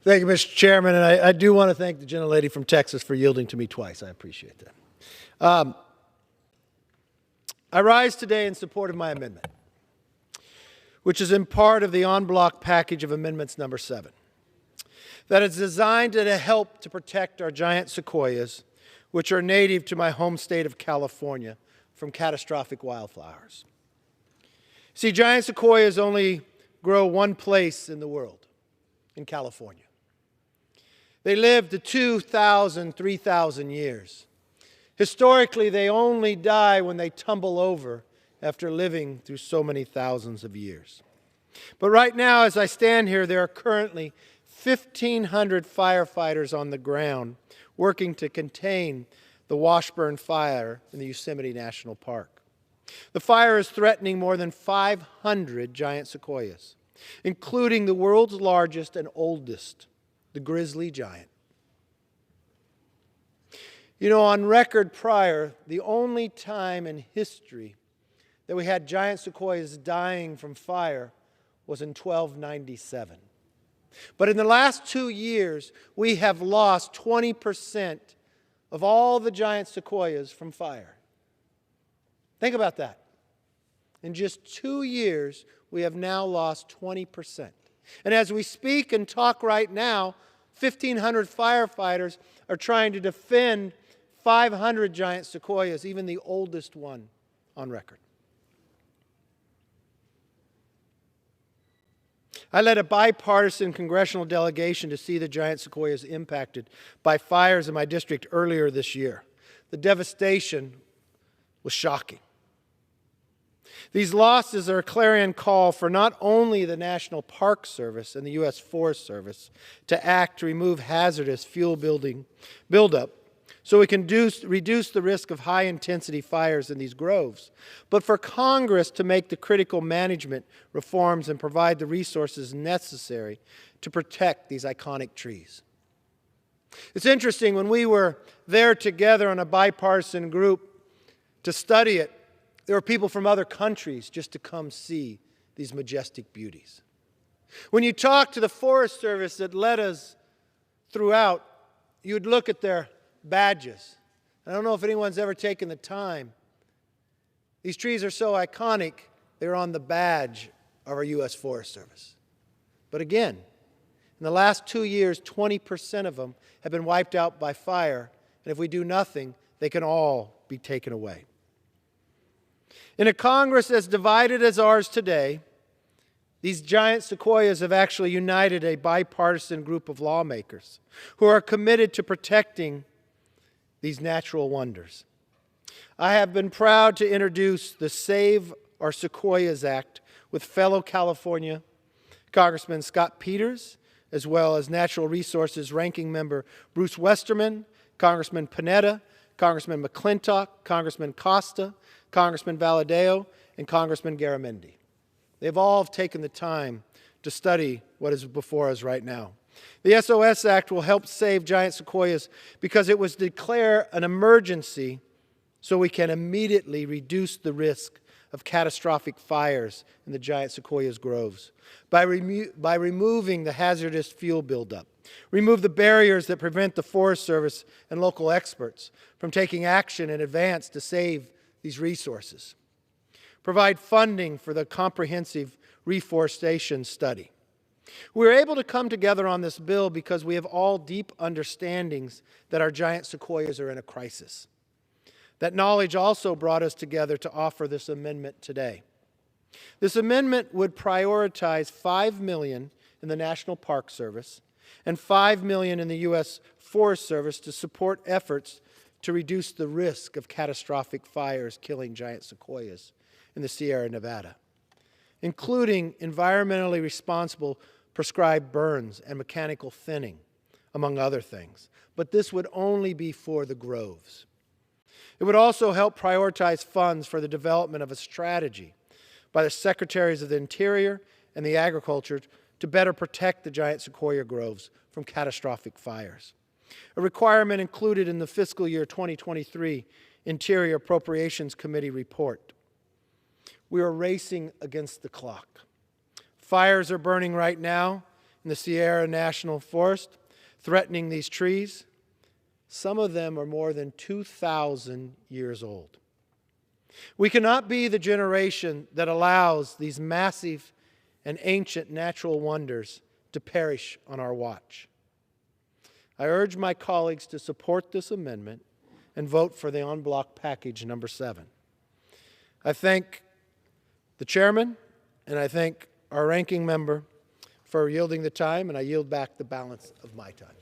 Thank you, Mr. Chairman, and I do want to thank the gentlelady from Texas for yielding to me twice. I appreciate that. I rise today in support of my amendment, which is in part of the en bloc package of amendments number 7, that is designed to help to protect our giant sequoias, which are native to my home state of California, from catastrophic wildfires. See, giant sequoias only grow one place in the world, in California. They live to 2,000, 3,000 years. Historically, they only die when they tumble over after living through so many thousands of years. But right now, as I stand here, there are currently 1,500 firefighters on the ground working to contain the Washburn fire in the Yosemite National Park. The fire is threatening more than 500 giant sequoias, including the world's largest and oldest, the grizzly giant. You know, on record prior, the only time in history that we had giant sequoias dying from fire was in 1297. But in the last 2 years, we have lost 20% of all the giant sequoias from fire. Think about that. In just 2 years, we have now lost 20%. And as we speak and talk right now, 1,500 firefighters are trying to defend 500 giant sequoias, even the oldest one on record. I led a bipartisan congressional delegation to see the giant sequoias impacted by fires in my district earlier this year. The devastation was shocking. These losses are a clarion call for not only the National Park Service and the U.S. Forest Service to act to remove hazardous fuel buildup so we can reduce the risk of high-intensity fires in these groves, but for Congress to make the critical management reforms and provide the resources necessary to protect these iconic trees. It's interesting, when we were there together on a bipartisan group to study it, there were people from other countries just to come see these majestic beauties. When you talk to the Forest Service that led us throughout, you would look at their badges. I don't know if anyone's ever taken the time. These trees are so iconic, they're on the badge of our U.S. Forest Service. But again, in the last 2 years, 20% of them have been wiped out by fire, and if we do nothing, they can all be taken away. In a Congress as divided as ours today, these giant sequoias have actually united a bipartisan group of lawmakers who are committed to protecting these natural wonders. I have been proud to introduce the Save Our Sequoias Act with fellow California Congressman Scott Peters, as well as Natural Resources Ranking Member Bruce Westerman, Congressman Panetta, Congressman McClintock, Congressman Costa, Congressman Valadao, and Congressman Garamendi. They've all taken the time to study what is before us right now. The SOS Act will help save giant sequoias because it was declared an emergency so we can immediately reduce the risk of catastrophic fires in the giant sequoias groves by removing the hazardous fuel buildup, remove the barriers that prevent the Forest Service and local experts from taking action in advance to save these resources, provide funding for the comprehensive reforestation study. We were able to come together on this bill because we have all deep understandings that our giant sequoias are in a crisis. That knowledge also brought us together to offer this amendment today. This amendment would prioritize $5 million in the National Park Service and $5 million in the U.S. Forest Service to support efforts to reduce the risk of catastrophic fires killing giant sequoias in the Sierra Nevada, including environmentally responsible prescribed burns and mechanical thinning, among other things. But this would only be for the groves. It would also help prioritize funds for the development of a strategy by the Secretaries of the Interior and the Agriculture to better protect the giant sequoia groves from catastrophic fires. A requirement included in the fiscal year 2023 Interior Appropriations Committee report. We are racing against the clock. Fires are burning right now, in the Sierra National Forest threatening these trees. Some of them are more than 2,000 years old. We cannot be the generation that allows these massive and ancient natural wonders to perish on our watch. I urge my colleagues to support this amendment and vote for the en bloc package number 7. I thank the chairman and I thank our ranking member for yielding the time, and I yield back the balance of my time.